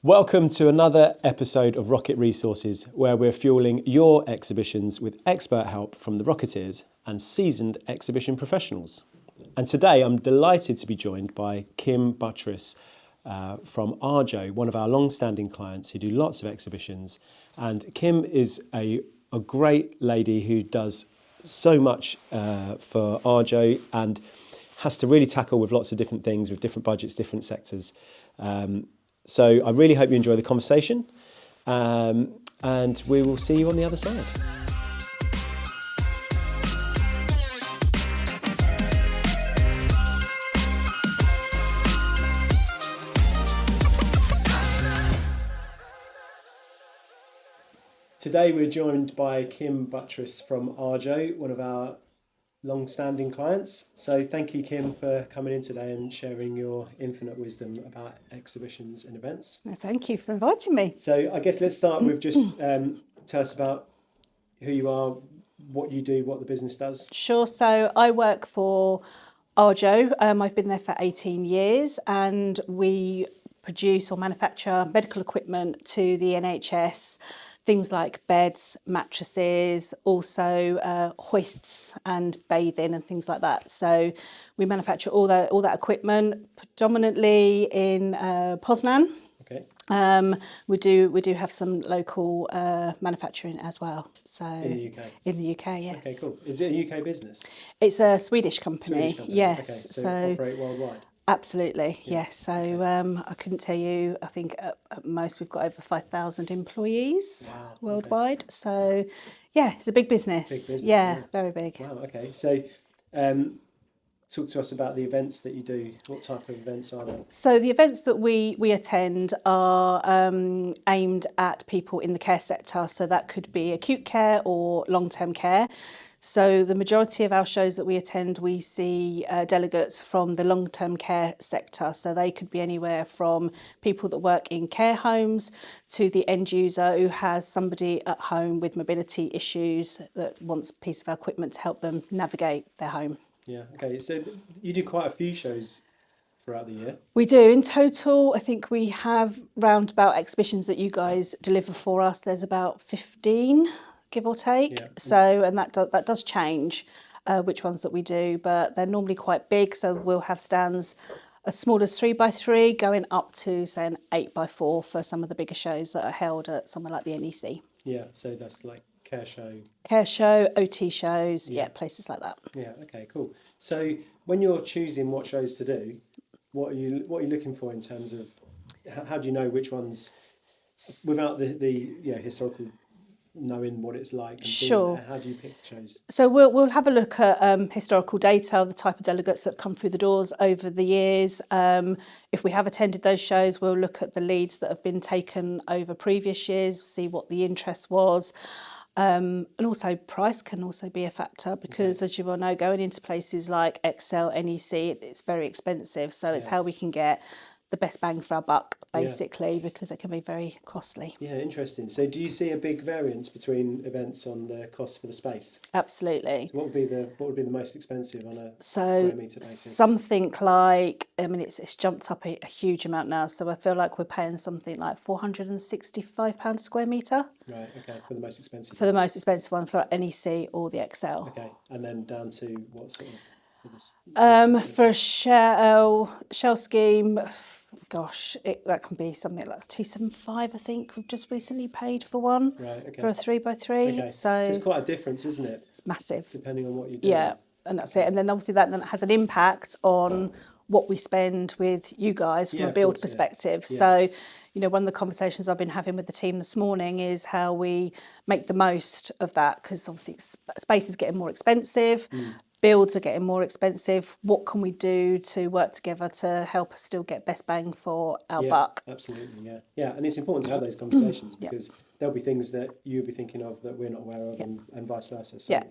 Welcome to another episode of Rocket Resources, where we're fueling your exhibitions with expert help from the Rocketeers and seasoned exhibition professionals. And today I'm delighted to be joined by Kim Buttress from Arjo, one of our long-standing clients who do lots of exhibitions. And Kim is a great lady who does so much for Arjo and has to really tackle with lots of different things, with different budgets, different sectors. So I really hope you enjoy the conversation, and we will see you on the other side. Today we're joined by Kim Buttress from Arjo, one of our long-standing clients. So thank you, Kim, for coming in today and sharing your infinite wisdom about exhibitions and events. Well, thank you for inviting me. So I guess let's start with just tell us about who you are, what you do, what the business does. Sure. So I work for Arjo. I've been there for 18 years and we produce or manufacture medical equipment to the NHS. Things like beds, mattresses, also hoists and bathing and things like that. So we manufacture all that equipment predominantly in Poznan. Okay. We do have some local manufacturing as well. So In the UK. In the UK, yes. Okay, cool. Is it a UK business? It's a Swedish company. Swedish company. Yes. Okay, so operate worldwide. Absolutely, Yeah. yes. So I couldn't tell you. I think at most we've got over 5,000 employees worldwide. Okay. So yeah, it's a big business. Big business. Yeah, very big. Wow. Okay. So, talk to us about the events that you do. What type of events are they? So the events that we attend are aimed at people in the care sector. So that could be acute care or long-term care. So the majority of our shows that we attend, we see delegates from the long-term care sector. So they could be anywhere from people that work in care homes to the end user who has somebody at home with mobility issues that wants a piece of equipment to help them navigate their home. Yeah. Okay. So you do quite a few shows throughout the year. We do. In total, I think we have roundabout exhibitions that you guys deliver for us. There's about 15, give or take. Yeah. So, and that does change which ones that we do, but they're normally quite big. So we'll have stands as small as 3x3 going up to, say, an 8x4 for some of the bigger shows that are held at somewhere like the NEC. Yeah. So that's like care show, OT shows, yeah, places like that. Yeah. Okay. Cool. So when you're choosing what shows to do, what are you looking for in terms of how do you know which ones without the historical knowing what it's like and Sure. how do you pick shows? So we'll have a look at historical data of the type of delegates that come through the doors over the years. If we have attended those shows, we'll look at the leads that have been taken over previous years, see what the interest was. And also price can also be a factor because, as you well know, going into places like Excel, NEC, it's very expensive. So it's how we can get the best bang for our buck, basically, because it can be very costly. Yeah, interesting. So do you see a big variance between events on the cost for the space? Absolutely. So what would be the most expensive on a So square metre basis? something like, I mean, it's jumped up a huge amount now. So I feel like we're paying something like £465 a square metre. Right, okay, for the most expensive. For the most expensive one, for NEC or the Excel. Okay, and then down to what sort of? For a shell scheme, gosh, that can be something like 275. I think we've just recently paid for one. Right, okay. For a 3x3. Okay. So it's quite a difference, isn't it? It's massive. Depending on what you do. Yeah, and that's it. And then obviously that then has an impact on what we spend with you guys from a build perspective. Yeah. So, one of the conversations I've been having with the team this morning is how we make the most of that, because obviously space is getting more expensive. Builds are getting more expensive. What can we do to work together to help us still get best bang for our buck? Absolutely, yeah. And it's important to have those conversations because there'll be things that you'll be thinking of that we're not aware of and vice versa. So,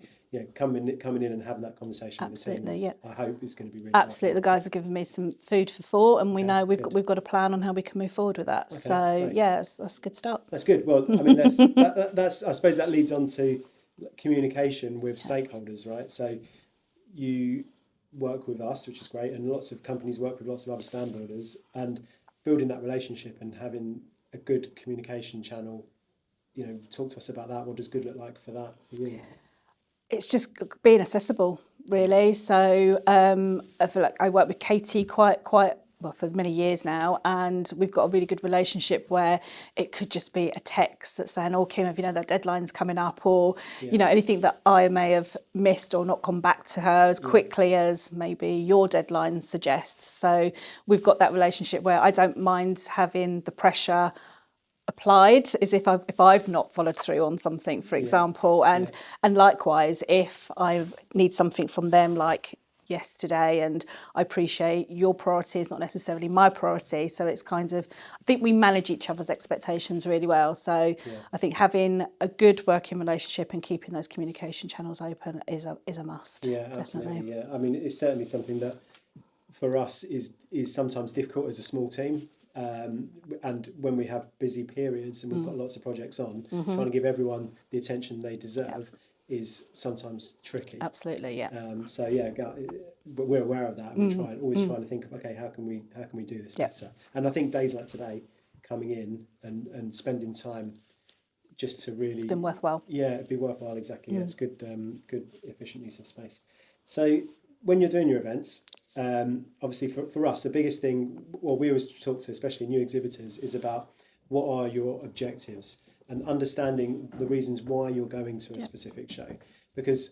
coming in and having that conversation with the team, I hope is going to be really Absolutely. The guys have given me some food for thought, and we know we've got a plan on how we can move forward with that. So, great. that's a good start. That's good. Well, I mean, that's I suppose that leads on to communication with stakeholders, right? So you work with us, which is great, and lots of companies work with lots of other stand builders, and building that relationship and having a good communication channel? You know, talk to us about that. What does good look like for that for you? It's just being accessible, really. So I feel like I work with Katie quite well for many years now, and we've got a really good relationship where it could just be a text that's saying, "Oh, Kim, have you know that deadline's coming up?" Or you know, anything that I may have missed or not come back to her as quickly as maybe your deadline suggests. So we've got that relationship where I don't mind having the pressure applied as if I've not followed through on something, for example, and likewise if I need something from them like yesterday, and I appreciate your priority is not necessarily my priority, so it's kind of, I think we manage each other's expectations really well. So I think having a good working relationship and keeping those communication channels open is a must. Yeah, absolutely. Yeah, I mean, it's certainly something that for us is sometimes difficult as a small team. And when we have busy periods and we've got lots of projects on, trying to give everyone the attention they deserve is sometimes tricky. Absolutely, yeah. So yeah, but we're aware of that, and we're always trying to think of, okay, how can we do this better? And I think days like today, coming in and spending time just to really, It's been worthwhile. Yeah, it'd be worthwhile. Exactly. Yeah, it's good efficient use of space. So when you're doing your events, obviously for us, the biggest thing, well, we always talk to, especially new exhibitors, is about what are your objectives and understanding the reasons why you're going to a specific show, because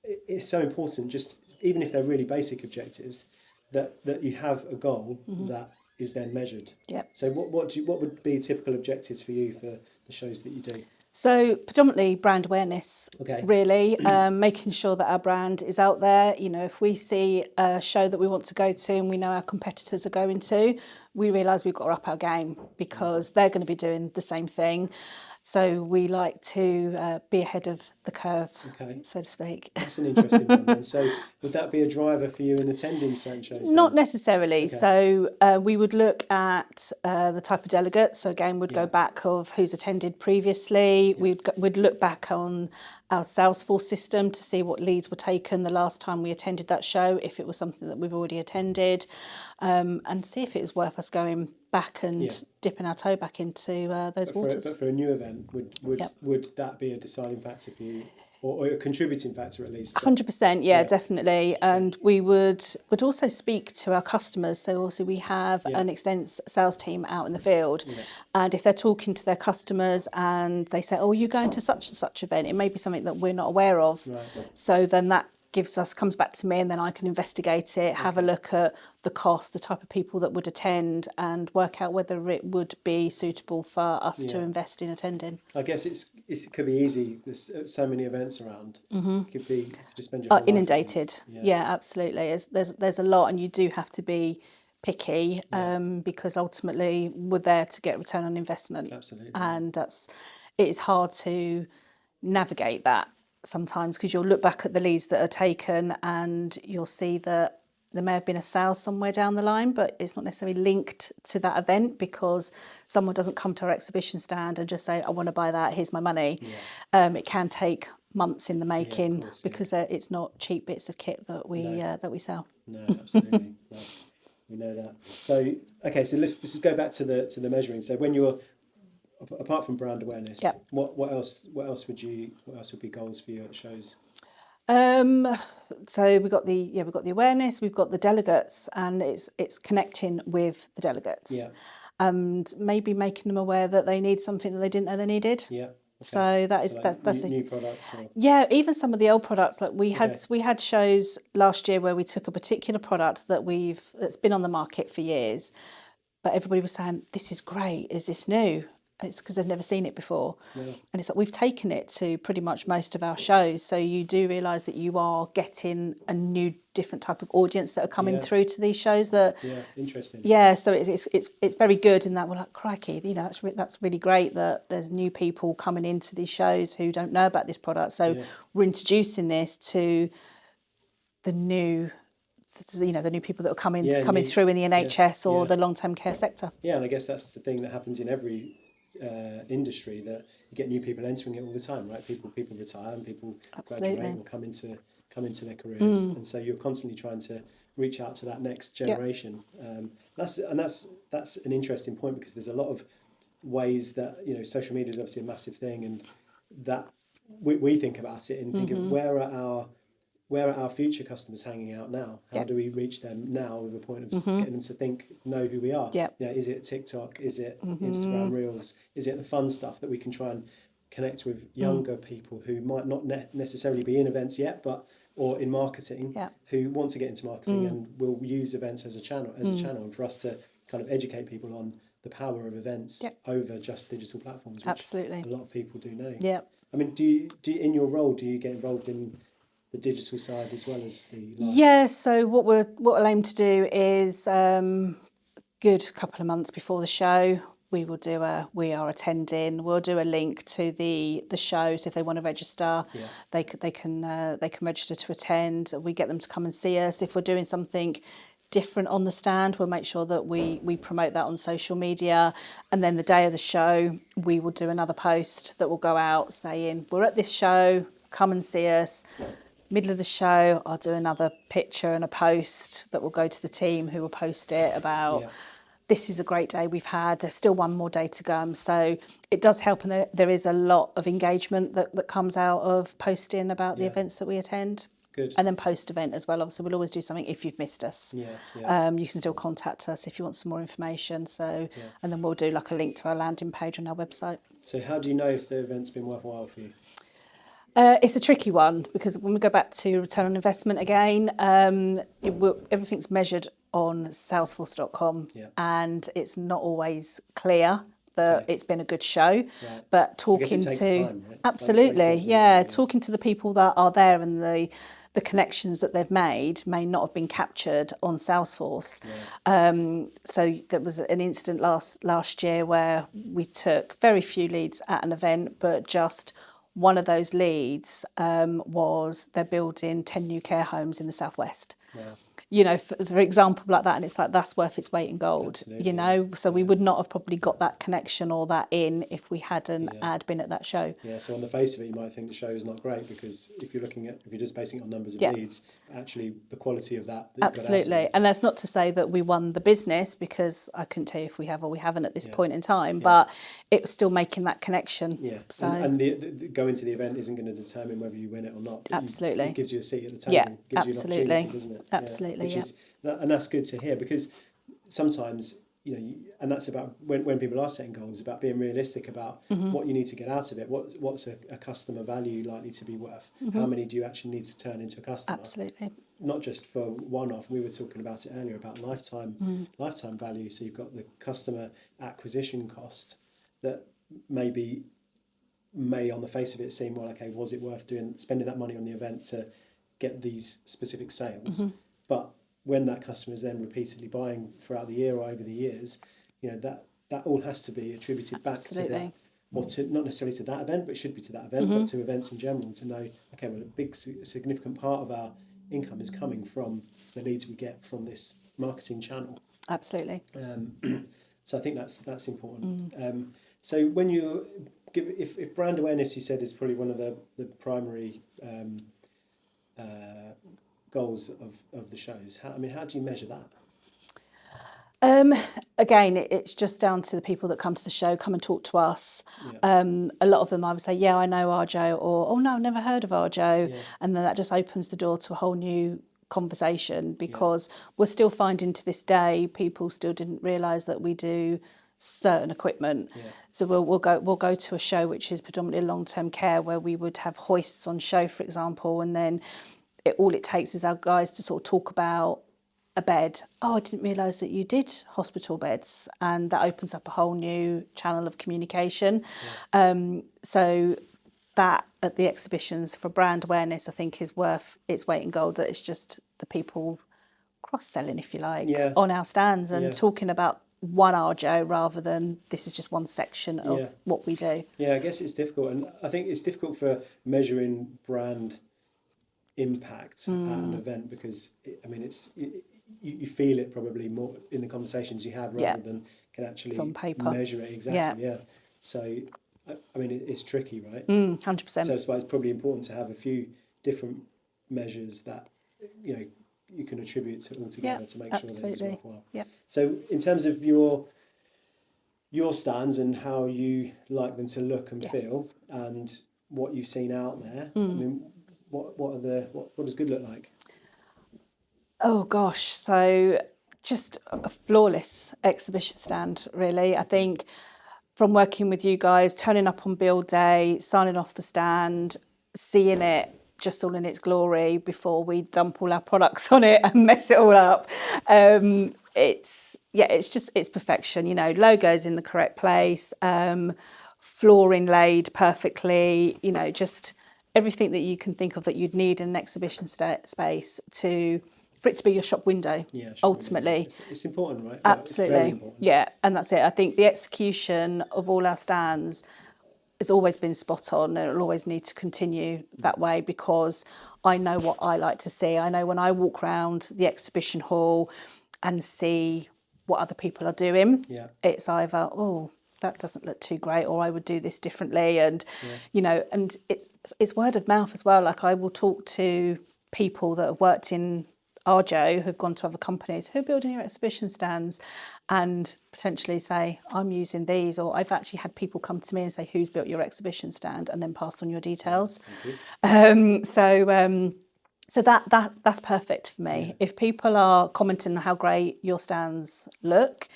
it's so important, just even if they're really basic objectives, that you have a goal that is then measured. Yeah. So what would be typical objectives for you for the shows that you do? So predominantly brand awareness, really, making sure that our brand is out there. You know, if we see a show that we want to go to and we know our competitors are going to, we realise we've got to up our game because they're going to be doing the same thing. So we like to be ahead of the curve, so to speak. That's an interesting one then. So would that be a driver for you in attending certain shows? Not necessarily. So we would look at the type of delegates. So again, we'd go back of who's attended previously. We'd look back on our Salesforce system to see what leads were taken the last time we attended that show, if it was something that we've already attended, and see if it was worth us going back and dipping our toe back into those waters. But for a new event, would that be a deciding factor for you? Or a contributing factor at least? 100%, yeah, definitely. And we would also speak to our customers. So also we have an extensive sales team out in the field. And if they're talking to their customers and they say, oh, you're going to such and such event, it may be something that we're not aware of. So then that comes back to me, and then I can investigate it, have a look at the cost, the type of people that would attend, and work out whether it would be suitable for us to invest in attending. I guess it could be easy. There's so many events around. It could be, you could just spend your whole life inundated. Yeah, absolutely. There's a lot, and you do have to be picky because ultimately we're there to get return on investment. Absolutely. And it is hard to navigate that sometimes, because you'll look back at the leads that are taken and you'll see that there may have been a sale somewhere down the line, but it's not necessarily linked to that event because someone doesn't come to our exhibition stand and just say, I want to buy that, here's my money. It can take months in the making because it's not cheap bits of kit that we sell. No, absolutely. No, we know that. So okay, so let's just go back to the measuring. So when you're, apart from brand awareness, what else would be goals for you at shows? So we've got the awareness, we've got the delegates, and it's connecting with the delegates, and maybe making them aware that they need something that they didn't know they needed. So that's new products. Even some of the old products. Like we had shows last year where we took a particular product that's been on the market for years, but everybody was saying, this is great, is this new? And it's because they've never seen it before. And it's like we've taken it to pretty much most of our shows, so you do realise that you are getting a new, different type of audience that are coming through to these shows. Interesting. So it's very good in that we're like, crikey, you know, that's really great that there's new people coming into these shows who don't know about this product. So we're introducing this to the new, you know, the new people that are coming through in the NHS or the long-term care sector. Yeah, and I guess that's the thing that happens in every industry, that you get new people entering it all the time, right? People retire and people graduate or come into their careers, and so you're constantly trying to reach out to that next generation. That's an interesting point, because there's a lot of ways that, you know, social media is obviously a massive thing, and that we think about it and think of where are our future customers hanging out now? How do we reach them now with a point of getting them to know who we are? Yep. You know, is it TikTok? Is it Instagram Reels? Is it the fun stuff that we can try and connect with younger people who might not necessarily be in events yet, or in marketing, who want to get into marketing and will use events as a channel, and for us to kind of educate people on the power of events over just digital platforms, which Absolutely. a lot of people do know. Yeah. I mean, do you in your role, do you get involved in the digital side as well as the live? Yeah, so what we'll aim to do is good couple of months before the show, we will do we are attending. We'll do a link to the show, so if they want to register, they can register to attend. We get them to come and see us. If we're doing something different on the stand, we'll make sure that we promote that on social media, and then the day of the show we will do another post that will go out saying we're at this show, come and see us. Middle of the show, I'll do another picture and a post that will go to the team, who will post it about this is a great day we've had. There's still one more day to go. So it does help, and there is a lot of engagement that comes out of posting about the events that we attend. Good. And then post-event as well. Obviously, we'll always do something if you've missed us. You can still contact us if you want some more information. So, and then we'll do like a link to our landing page on our website. So how do you know if the event's been worthwhile for you? It's a tricky one, because when we go back to return on investment again, everything's measured on Salesforce.com, and it's not always clear that it's been a good show. But talking to time, right? absolutely, talking to the people that are there, and the connections that they've made may not have been captured on Salesforce. So there was an incident last year where we took very few leads at an event, but just one of those leads was they're building 10 new care homes in the southwest. You know, for example, like that, and it's like that's worth its weight in gold. Absolutely, you know, so we would not have probably got that connection or that in if we hadn't had been at that show. Yeah, so on the face of it, you might think the show is not great, because if you're just basing it on numbers of leads, actually the quality of that you got out of it. And that's not to say that we won the business, because I couldn't tell you if we have or we haven't at this point in time, but it was still making that connection. Yeah, So and the going to the event isn't going to determine whether you win it or not. Absolutely. It gives you a seat at the table. Gives you an opportunity, doesn't it? Absolutely. And that's good to hear, because sometimes, you know, and that's about when people are setting goals, about being realistic about what you need to get out of it. What's a customer value likely to be worth? How many do you actually need to turn into a customer? Absolutely. Not just for one-off. We were talking about it earlier about lifetime value. So you've got the customer acquisition cost that may on the face of it seem, well, okay, was it worth spending that money on the event to get these specific sales? But when that customer is then repeatedly buying throughout the year or over the years, you know, that all has to be attributed back to that, or to not necessarily to that event, but it should be to that event, but to events in general, to know, okay, well, a significant part of our income is coming from the leads we get from this marketing channel. Absolutely. So I think that's important. So when you if brand awareness, you said, is probably one of the primary goals of the shows. How do you measure that? Again, it's just down to the people that come to the show, come and talk to us. A lot of them either say, yeah, I know Arjo, or, oh no, I've never heard of Arjo. And then that just opens the door to a whole new conversation, because we're still finding to this day, people still didn't realise that we do certain equipment. So we'll go to a show which is predominantly long-term care, where we would have hoists on show, for example, and then all it takes is our guys to sort of talk about a bed. Oh, I didn't realise that you did hospital beds, and that opens up a whole new channel of communication. So that at the exhibitions for brand awareness, I think, is worth its weight in gold. That it's just the people cross-selling, if you like, on our stands and talking about one Arjo rather than this is just one section of what we do. Yeah, I guess it's difficult, and I think it's difficult for measuring brand impact at an event, because you feel it probably more in the conversations you have rather than can actually it's on paper. Measure it exactly. So I mean, it's tricky, right? 100%. So that's why it's probably important to have a few different measures that you can attribute to all together to make sure that it's worthwhile. So in terms of your your stands and how you like them to look and Yes. feel, and what you've seen out there. I mean, what does good look like? Oh gosh, so just a flawless exhibition stand, really. I think from working with you guys, turning up on build day, signing off the stand, seeing it just all in its glory before we dump all our products on it and mess it all up. It's perfection. You know, logos in the correct place, flooring laid perfectly. You know, just everything that you can think of that you'd need in an exhibition space for it to be your shop window. Yeah, ultimately. It's important, right? Absolutely. It's very important. Yeah, and that's it. I think the execution of all our stands has always been spot on, and it'll always need to continue that way, because I know what I like to see. I know when I walk around the exhibition hall and see what other people are doing, it's either, oh, that doesn't look too great, or I would do this differently. And, you know, and it's word of mouth as well. Like, I will talk to people that have worked in Arjo, who've gone to other companies, who are building your exhibition stands, and potentially say, I'm using these, or I've actually had people come to me and say, who's built your exhibition stand, and then pass on your details. So that's perfect for me. If people are commenting on how great your stands look,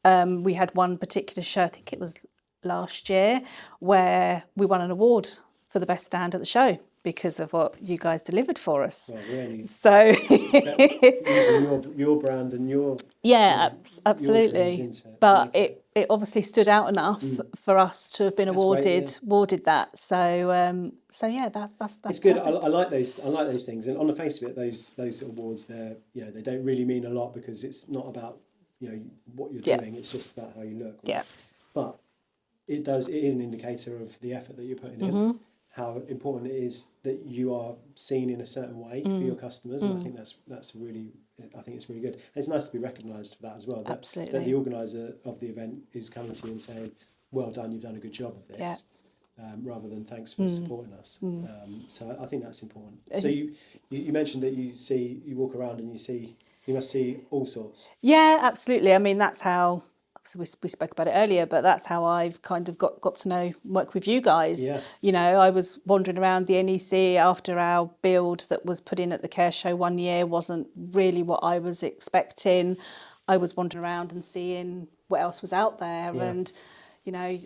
we had one particular show, I think it was last year, where we won an award for the best stand at the show because of what you guys delivered for us. Well, really. So using your brand and your absolutely. But it obviously stood out enough for us to have been awarded that. So that's it's good. perfect. I like those things, and on the face of it, those sort of awards, they don't really mean a lot, because it's not about what you're doing. It's just about how you look. Right? Yeah. But it is an indicator of the effort that you're putting in. How important it is that you are seen in a certain way for your customers, and I think that's really, I think it's really good. And it's nice to be recognised for that as well. Absolutely. That the organiser of the event is coming to you and saying, "Well done, you've done a good job of this," rather than "Thanks for supporting us." So I think that's important. So you mentioned that you walk around and you must see all sorts. Yeah, absolutely. I mean, that's how. So we spoke about it earlier, but that's how I've kind of got to know, work with you guys. Yeah. You know, I was wandering around the NEC after our build that was put in at the Care Show one year wasn't really what I was expecting. I was wandering around and seeing what else was out there, and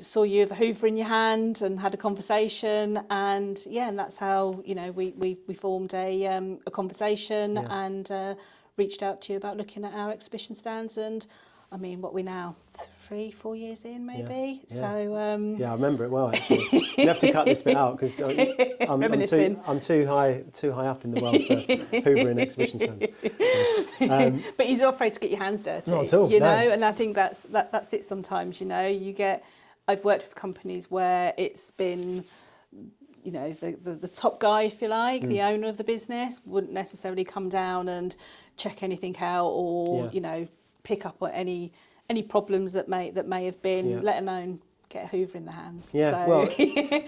saw you with a Hoover in your hand and had a conversation, and that's how we formed a conversation and reached out to you about looking at our exhibition stands. And I mean, what we now 3-4 years in, maybe. Yeah. So I remember it well. Actually, you have to cut this bit out because I'm too high up in the world for hoovering exhibition stands. But you're not afraid to get your hands dirty. Not at all. You know, and I think that's it. Sometimes, I've worked with companies where it's been, the top guy, if you like, the owner of the business, wouldn't necessarily come down and check anything out, or pick up on any problems that may have been, let alone get a Hoover in the hands. Yeah, so, well,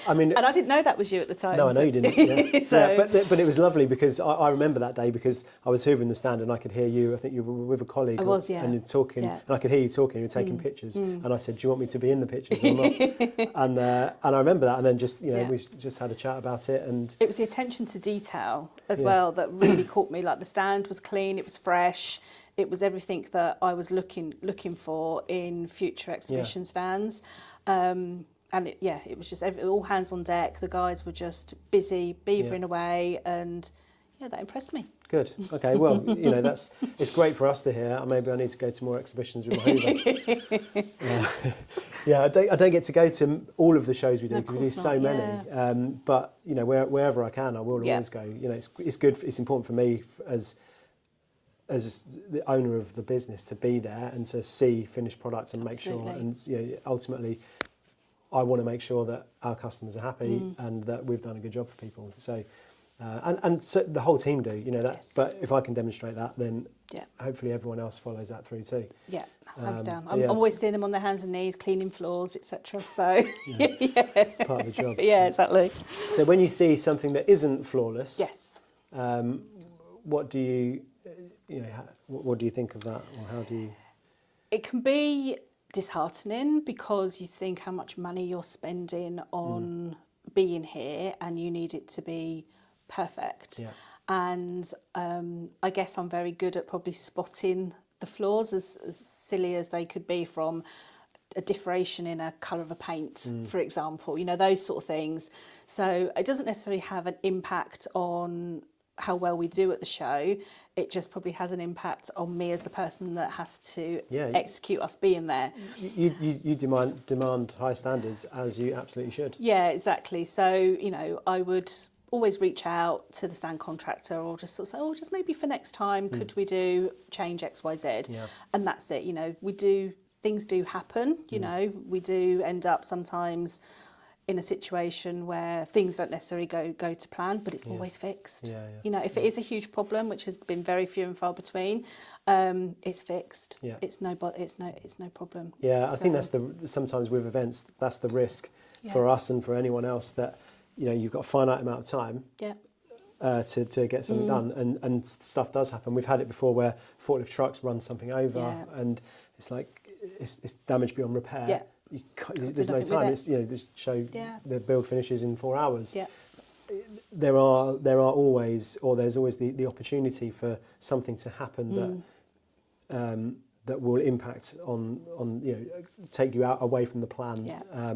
I mean, and I didn't know that was you at the time. No, I know you didn't. Yeah. So, but it was lovely because I remember that day because I was hoovering the stand and I could hear you. I think you were with a colleague. And you're talking, and I could hear you talking. You're taking pictures, and I said, "Do you want me to be in the pictures or not?" and I remember that, and then we just had a chat about it, and it was the attention to detail as well that really caught me. Like, the stand was clean, it was fresh. It was everything that I was looking for in future exhibition stands. And it was just all hands on deck. The guys were just busy beavering away, and that impressed me. Good. Okay. Well, it's great for us to hear. Maybe I need to go to more exhibitions with my Hoover. I don't get to go to all of the shows we do because we do so many. But wherever I can, I will always go. It's good. It's important for me as the owner of the business to be there and to see finished products and make sure, and ultimately I want to make sure that our customers are happy and that we've done a good job for people. So and so the whole team do, but if I can demonstrate that, then hopefully everyone else follows that through too. Hands down. I'm always seeing them on their hands and knees cleaning floors, etc. So part of the job. Yeah, exactly. So when you see something that isn't flawless, what do you what do you think of that, or how do you? It can be disheartening, because you think how much money you're spending on being here and you need it to be perfect. Yeah. And I guess I'm very good at probably spotting the flaws, as silly as they could be, from a differentiation in a colour of a paint, for example, those sort of things. So it doesn't necessarily have an impact on how well we do at the show. It just probably has an impact on me as the person that has to execute us being there. You demand high standards, as you absolutely should. Yeah, exactly. So, I would always reach out to the stand contractor, or just sort of say, oh, just maybe for next time, could we do change X, Y, Z? Yeah. And that's it. Things do happen. We do end up sometimes in a situation where things don't necessarily go to plan, but it's always fixed. If it is a huge problem, which has been very few and far between, it's fixed. Yeah. It's no problem. Yeah, I think that's sometimes with events, that's the risk for us and for anyone else, that you've got a finite amount of time. Yeah. To get something done, and stuff does happen. We've had it before where forklift trucks run something over, and it's like it's damage beyond repair. Yeah. There's no time. It's the show, the build finishes in 4 hours. Yeah. There are always, or there's always the opportunity for something to happen that will impact on take you out away from the plan. Yeah.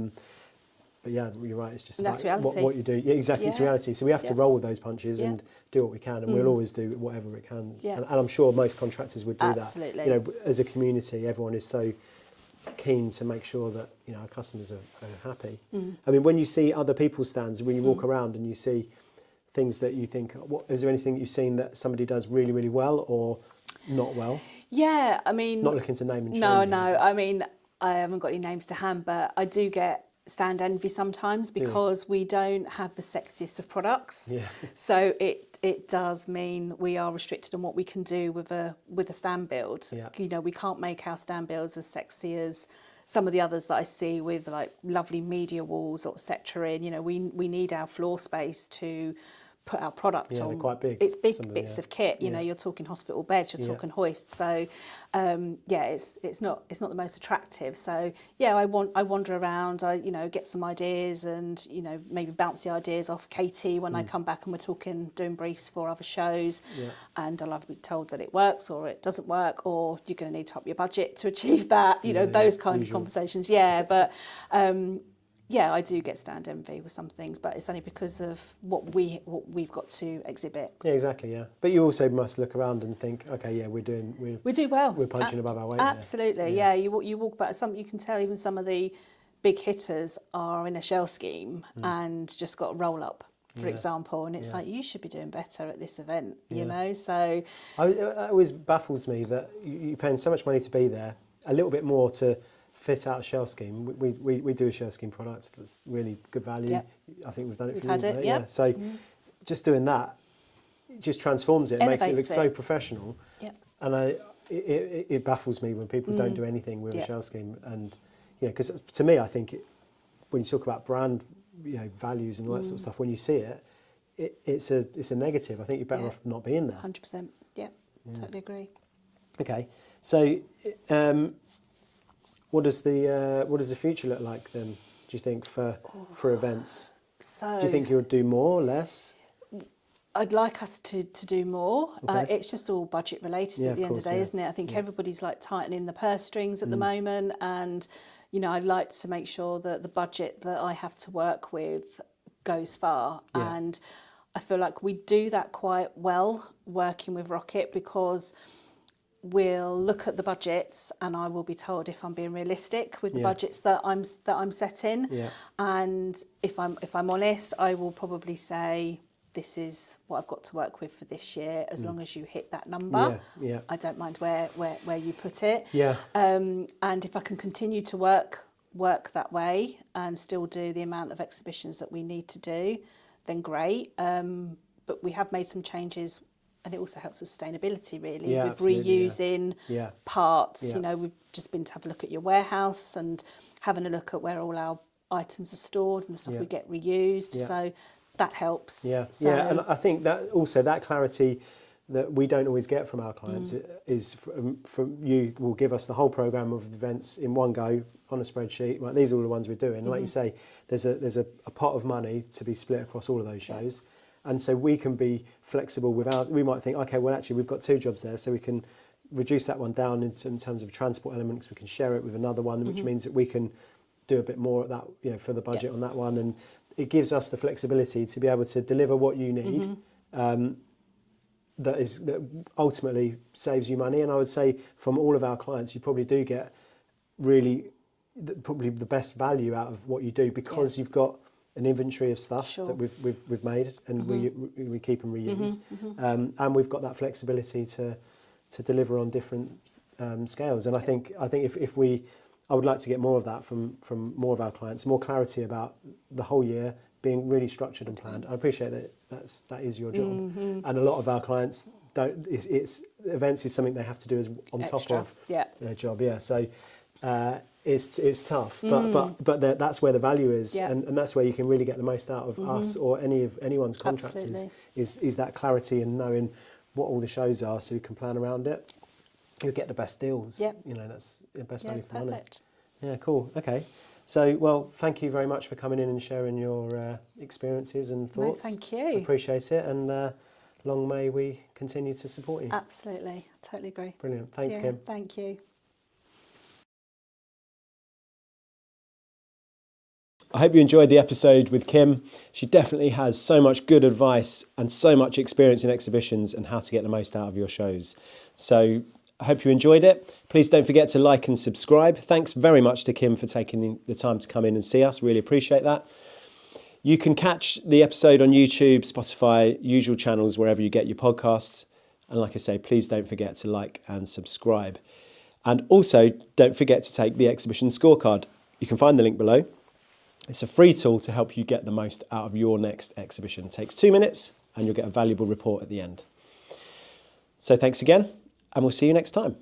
But yeah, you're right. It's just that's like what you do. Yeah, exactly. It's reality. So we have to roll with those punches and do what we can, and we'll always do whatever we can. Yeah. And I'm sure most contractors would do Absolutely. that. As a community, everyone is so keen to make sure that our customers are happy. I mean, when you see other people's stands, when you walk around and you see things that you think, is there anything you've seen that somebody does really, really well or not well? Yeah, I mean, not looking to name and shame. No. I mean, I haven't got any names to hand, but I do get stand envy sometimes, because we don't have the sexiest of products. Yeah. So it does mean we are restricted on what we can do with a stand build. Yeah. We can't make our stand builds as sexy as some of the others that I see with like lovely media walls or etc. We need our floor space to put our product on. They're quite big. It's big bits of kit. You're talking hospital beds, you're talking hoists. So it's not the most attractive. So I wander around. I get some ideas, and maybe bounce the ideas off Katie when I come back and we're doing briefs for other shows. Yeah. And I'll either be told that it works or it doesn't work, or you're going to need to up your budget to achieve that. Those kind of conversations. Yeah, but. I do get stand envy with some things, but it's only because of what we've got to exhibit. Yeah, exactly. Yeah, but you also must look around and think, okay, we do well. We're punching above our weight. Absolutely. Yeah. You walk about you can tell even some of the big hitters are in a shell scheme and just got a roll up, for example, and it's like, you should be doing better at this event. So it always baffles me that you're paying so much money to be there, a little bit more to fit out a shell scheme. We do a shell scheme product that's really good value. Yep. I think we've done it. We've had it. Yeah. So just doing that just transforms it, makes it look so professional. Yep. And it baffles me when people don't do anything with a shell scheme. And because to me, I think when you talk about brand values and all that sort of stuff, when you see it's a negative. I think you're better off not being there. 100%. Yeah. Totally agree. Okay. So. What does the future look like then? Do you think for events? So, do you think you'll do more, less? I'd like us to do more. Okay. It's just all budget related at the end of the day, isn't it? I think everybody's like tightening the purse strings at the moment, and I'd like to make sure that the budget that I have to work with goes far. Yeah. And I feel like we do that quite well working with Rocket, because we'll look at the budgets and I will be told if I'm being realistic with the budgets that I'm setting. Yeah. And if I'm honest, I will probably say, this is what I've got to work with for this year, as long as you hit that number. Yeah. I don't mind where you put it. Yeah. And if I can continue to work that way and still do the amount of exhibitions that we need to do, then great. But we have made some changes. And it also helps with sustainability, really, with reusing parts. Yeah. We've just been to have a look at your warehouse and having a look at where all our items are stored and the stuff we get reused. Yeah. So that helps. Yeah, and I think that also that clarity that we don't always get from our clients is from you will give us the whole program of events in one go on a spreadsheet. Right, these are all the ones we're doing. Like you say, there's a pot of money to be split across all of those shows. And so we can be flexible we might think, okay, well, actually, we've got 2 jobs there, so we can reduce that one down in terms of transport elements. We can share it with another one, which means that we can do a bit more at that, for the budget on that one. And it gives us the flexibility to be able to deliver what you need. That ultimately saves you money. And I would say from all of our clients, you probably do get probably the best value out of what you do, because you've got an inventory of stuff that we've made, and we keep and reuse, and we've got that flexibility to deliver on different scales. And I think I would like to get more of that from more of our clients, more clarity about the whole year being really structured and planned. I appreciate that is your job, and a lot of our clients don't. It's events is something they have to do as on top of their job. So it's tough, but that's where the value is, and that's where you can really get the most out of us or anyone's contractors. Is that clarity and knowing what all the shows are, so you can plan around it. You'll get the best deals. That's the best value for money. Yeah, cool. Okay. So, well, thank you very much for coming in and sharing your experiences and thoughts. No, thank you. Appreciate it, and long may we continue to support you. Absolutely. I totally agree. Brilliant. Thanks, Kim. Thank you. I hope you enjoyed the episode with Kim. She definitely has so much good advice and so much experience in exhibitions and how to get the most out of your shows. So I hope you enjoyed it. Please don't forget to like and subscribe. Thanks very much to Kim for taking the time to come in and see us. Really appreciate that. You can catch the episode on YouTube, Spotify, usual channels, wherever you get your podcasts. And like I say, please don't forget to like and subscribe. And also, don't forget to take the exhibition scorecard. You can find the link below. It's a free tool to help you get the most out of your next exhibition. It takes 2 minutes and you'll get a valuable report at the end. So thanks again, and we'll see you next time.